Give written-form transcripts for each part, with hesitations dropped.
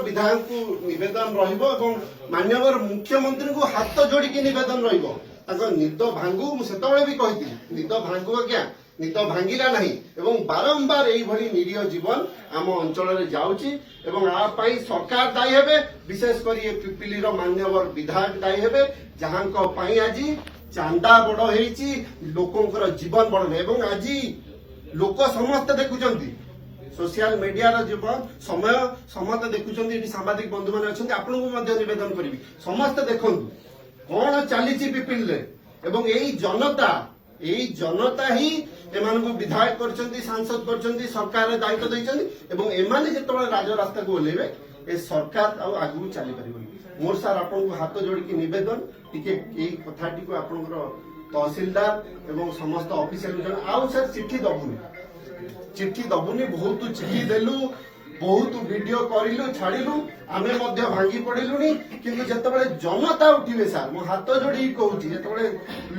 विधायक को निवेदन रहिबो माननीय मुख्यमंत्री को हाथ जोड़ी निवेदन रहिबो निद भांगू से भी कही निद भांगू क्या निद भांगिला नहीं एवं बारंबार यही निरीह जीवन आम अंचल जाऊँगी सरकार दायी हेबे विशेषकर ये पिपिली मान्यवर विधायक दायी हेबे जहां आज चांदा बड़ होईची लोकंकर जीवन बड़ नहीं आज लोक समस्त देखुचंती सोशल मीडिया जीवन समय समस्त देखुचंती सांबादिक बंधु मैंने अच्छा आपन को निवेदन करी समस्त देखु कौन चली पिपिल एवं यही जनता ही एମାନଙ୍କୁ विधायक करछंती सांसद करछंती सरकार दायित्व दैछंती एवं एमाने जेतबे राजरास्ता को ओलेबे ए सरकार आगु चली परिबनी मोर सार आपन को हाथ जोड़ी की निवेदन टिके एई कथाटी को आपनकर तहसीलदार एवं समस्त ऑफिशियल जन आउ सर चिट्ठी दबुनी बहुत चिट्ठी देलु बहुत वीडियो करिलु छाड़िलु आमे मध्य भांगी पड़िलुनी किंतु जेतबे जनता उठिबे सर मो हाथ जोड़ी कहूची जेतबे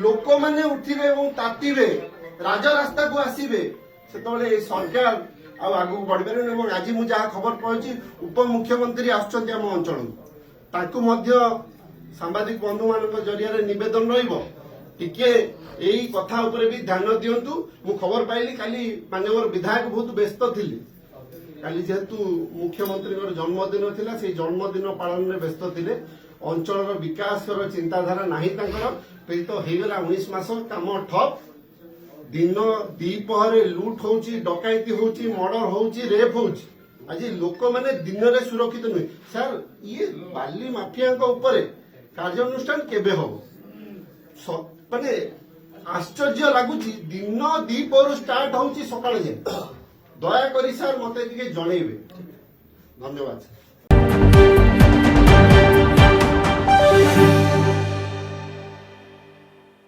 लोक माने उठिबे एवं तातिबे राजरास्ता को आसीबे सेतबे सरकार आगु बढ़ आज मुझे जहाँ खबर पाऊँ उपमुख्यमंत्री आसुच्च आम अंचल ताकू मध्य सांबादिक बंधु मान जरिया निवेदन टिके यही कथा उपरे भी ध्यान दिंतु मु खबर पाइली काली माननीय विधायक बहुत व्यस्त थिले काली जेहेतु मुख्यमंत्री जन्मदिन थिला से जन्मदिन पालन में व्यस्त थिले अंचल विकास चिंताधारा नाही तांकर तो हेगला 19 मास काम ठप दिन दीपहरे लुट होची डकायती होची मर्डर होची रेप होची आज लोक माने दिन रे सुरक्षित नुहे सर ये बाली माफिया ऊपर कार्यानुष्ठान केबे हो माने आश्चर्य लगुच दिन दीपहर स्टार्ट होची सकाळ जाए दया करी सर मते टिके जणेबे धन्यवाद।